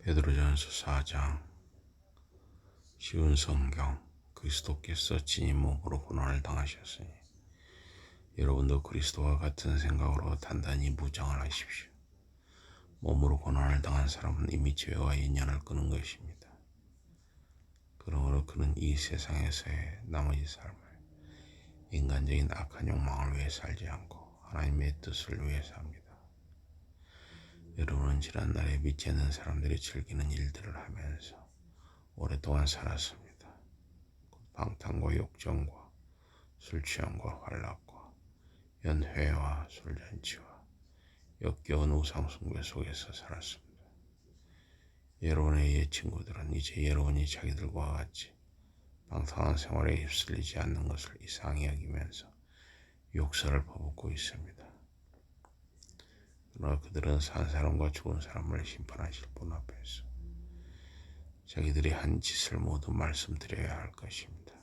베드로전서 4장. 쉬운 성경. 그리스도께서 진히 몸으로 고난을 당하셨으니 여러분도 그리스도와 같은 생각으로 단단히 무장을 하십시오. 몸으로 고난을 당한 사람은 이미 죄와 인연을 끊은 것입니다. 그러므로 그는 이 세상에서의 나머지 삶을 인간적인 악한 욕망을 위해 살지 않고 하나님의 뜻을 위해 삽니다. 여러분은 지난날에 믿지 않는 사람들이 즐기는 일들을 하면서 오랫동안 살았습니다. 방탕과 욕정과 술취함과 환락과 연회와 술잔치와 역겨운 우상숭배 속에서 살았습니다. 여러분의 옛 친구들은 이제 여러분이 자기들과 같이 방탕한 생활에 휩쓸리지 않는 것을 이상히 여기면서 욕설을 퍼붓고 있습니다. 그러나 그들은 산 사람과 죽은 사람을 심판하실 분 앞에서 자기들이 한 짓을 모두 말씀드려야 할 것입니다.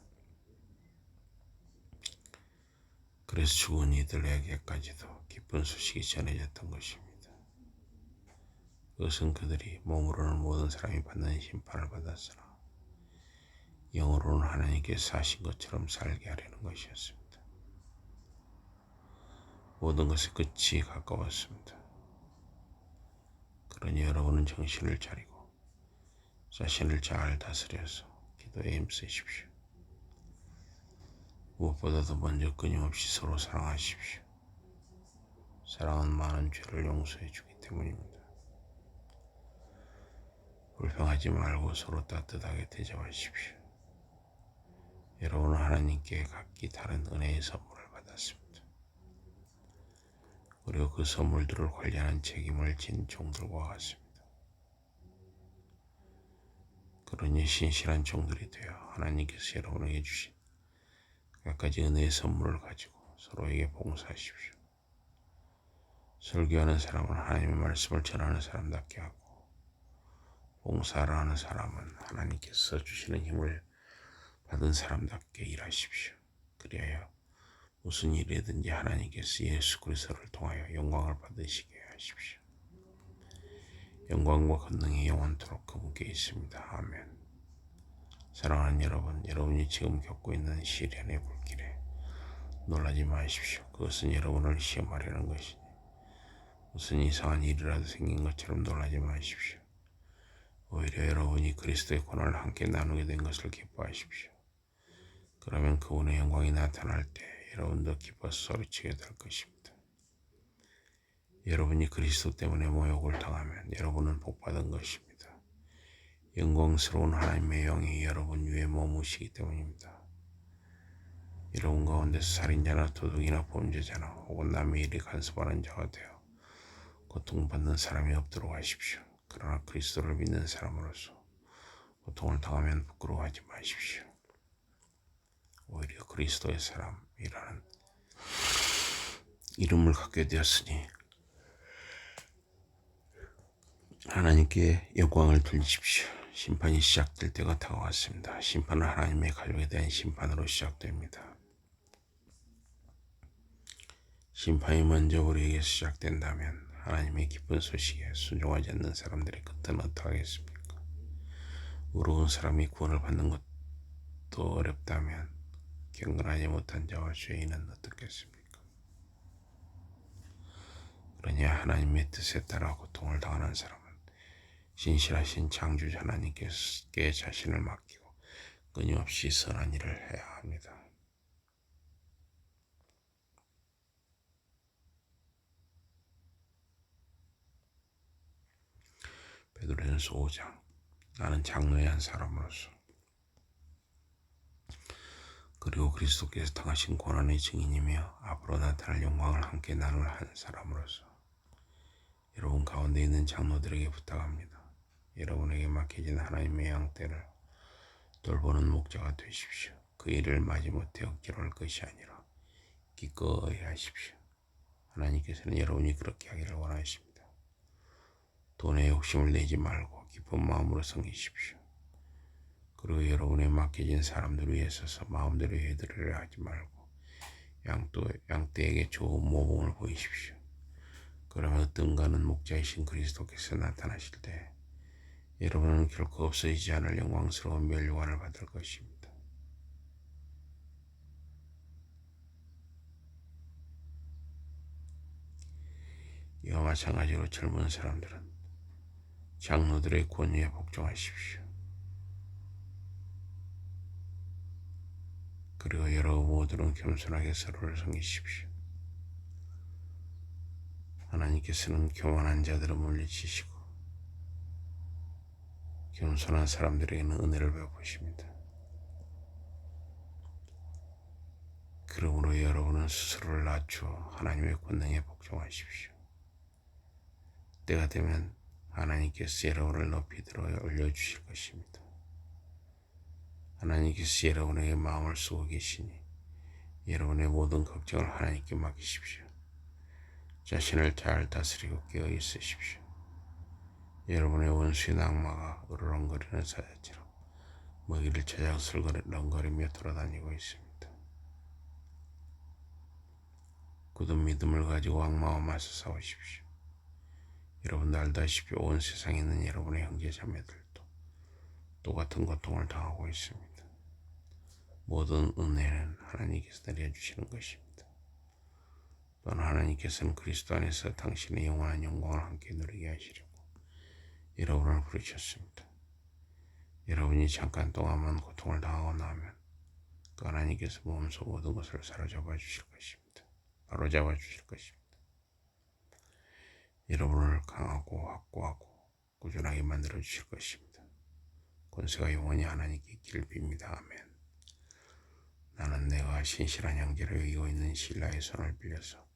그래서 죽은 이들에게까지도 기쁜 소식이 전해졌던 것입니다. 그것은 그들이 몸으로는 모든 사람이 받는 심판을 받았으나 영으로는 하나님께서 하신 것처럼 살게 하려는 것이었습니다. 모든 것의 끝이 가까웠습니다. 그러니 여러분은 정신을 차리고 자신을 잘 다스려서 기도에 힘쓰십시오. 무엇보다도 먼저 끊임없이 서로 사랑하십시오. 사랑은 많은 죄를 용서해 주기 때문입니다. 불평하지 말고 서로 따뜻하게 대접하십시오. 여러분은 하나님께 각기 다른 은혜의 선물을 받았습니다. 그리고 그 선물들을 관리하는 책임을 진 종들과 같습니다. 그러니 신실한 종들이 되어 하나님께서 여러분에게 주신 갖가지 은혜의 선물을 가지고 서로에게 봉사하십시오. 설교하는 사람은 하나님의 말씀을 전하는 사람답게 하고 봉사를 하는 사람은 하나님께서 주시는 힘을 받은 사람답게 일하십시오. 그리하여 무슨 일이든지 하나님께서 예수 그리스도를 통하여 영광을 받으시게 하십시오. 영광과 권능이 영원토록 그분께 있습니다. 아멘. 사랑하는 여러분, 여러분이 지금 겪고 있는 시련의 불길에 놀라지 마십시오. 그것은 여러분을 시험하려는 것이니 무슨 이상한 일이라도 생긴 것처럼 놀라지 마십시오. 오히려 여러분이 그리스도의 고난을 함께 나누게 된 것을 기뻐하십시오. 그러면 그분의 영광이 나타날 때 여러분도 기뻐서 소리치게 될 것입니다. 여러분이 그리스도 때문에 모욕을 당하면 여러분은 복받은 것입니다. 영광스러운 하나님의 영이 여러분 위에 머무시기 때문입니다. 여러분 가운데서 살인자나 도둑이나 범죄자나 혹은 남의 일이 간섭하는 자가 되어 고통받는 사람이 없도록 하십시오. 그러나 그리스도를 믿는 사람으로서 고통을 당하면 부끄러워하지 마십시오. 오히려 그리스도의 사람이라는 이름을 갖게 되었으니 하나님께 영광을 돌리십시오. 심판이 시작될 때가 다가왔습니다. 심판은 하나님의 가족에 대한 심판으로 시작됩니다. 심판이 먼저 우리에게 시작된다면 하나님의 기쁜 소식에 순종하지 않는 사람들의 끝은 어떡하겠습니까? 의로운 사람이 구원을 받는 것도 어렵다면 경건하지 못한 자와 죄인은 어떻겠습니까? 그러니 하나님의 뜻에 따라 고통을 당하는 사람은 신실하신 창조자 하나님께 자신을 맡기고 끊임없이 선한 일을 해야 합니다. 베드로전서 5장. 나는 장로의 한 사람으로서 그리고 그리스도께서 당하신 고난의 증인이며 앞으로 나타날 영광을 함께 나눌 한 사람으로서 여러분 가운데 있는 장로들에게 부탁합니다. 여러분에게 맡겨진 하나님의 양떼를 돌보는 목자가 되십시오. 그 일을 마지못해 억지로 할 것이 아니라 기꺼이 하십시오. 하나님께서는 여러분이 그렇게 하기를 원하십니다. 돈에 욕심을 내지 말고 기쁜 마음으로 섬기십시오. 그리고 여러분의 맡겨진 사람들 위에 서서 마음대로 해드리려 하지 말고 양떼에게 좋은 모범을 보이십시오. 그러면 뜬가는 목자이신 그리스도께서 나타나실 때 여러분은 결코 없어지지 않을 영광스러운 멸류관을 받을 것입니다. 이와 마찬가지로 젊은 사람들은 장로들의 권위에 복종하십시오. 그리고 여러분 모두는 겸손하게 서로를 섬기십시오. 하나님께서는 교만한 자들을 물리치시고 겸손한 사람들에게는 은혜를 베푸십니다. 그러므로 여러분은 스스로를 낮추어 하나님의 권능에 복종하십시오. 때가 되면 하나님께서 여러분을 높이 들어 올려주실 것입니다. 하나님께서 여러분에게 마음을 쓰고 계시니 여러분의 모든 걱정을 하나님께 맡기십시오. 자신을 잘 다스리고 깨어 있으십시오. 여러분의 원수인 악마가 으르렁거리는 사자처럼 먹이를 찾아 슬렁거리며 돌아다니고 있습니다. 굳은 믿음을 가지고 악마와 맞서 싸우십시오. 여러분도 알다시피 온 세상에 있는 여러분의 형제자매들도 똑같은 고통을 당하고 있습니다. 모든 은혜는 하나님께서 내려주시는 것입니다. 또한 하나님께서는 그리스도 안에서 당신의 영원한 영광을 함께 누리게 하시려고 여러분을 부르셨습니다. 여러분이 잠깐 동안만 고통을 당하고 나면 그 하나님께서 몸소 모든 것을 사로잡아 주실 것입니다. 바로잡아 주실 것입니다. 여러분을 강하고 확고하고 꾸준하게 만들어 주실 것입니다. 권세가 영원히 하나님께 있기를 빕니다. 아멘. 나는 내가 신실한 형제를 여기고 있는 신라의 손을 빌려서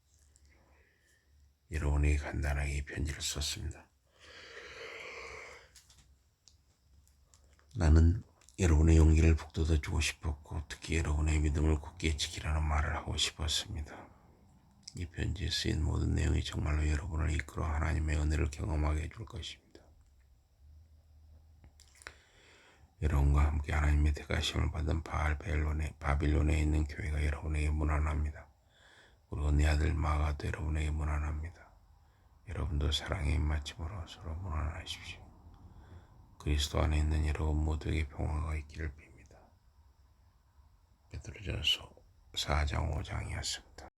여러분에게 간단하게 이 편지를 썼습니다. 나는 여러분의 용기를 북돋아주고 싶었고 특히 여러분의 믿음을 굳게 지키라는 말을 하고 싶었습니다. 이 편지에 쓰인 모든 내용이 정말로 여러분을 이끌어 하나님의 은혜를 경험하게 해줄 것입니다. 여러분과 함께 하나님의 택하심을 받은 바빌론에 있는 교회가 여러분에게 문안합니다. 그리고 내 아들 마가도 여러분에게 문안합니다. 여러분도 사랑의 입맞춤으로 서로 문안하십시오. 그리스도 안에 있는 여러분 모두에게 평화가 있기를 빕니다. 베드로전서 4장 5장이었습니다.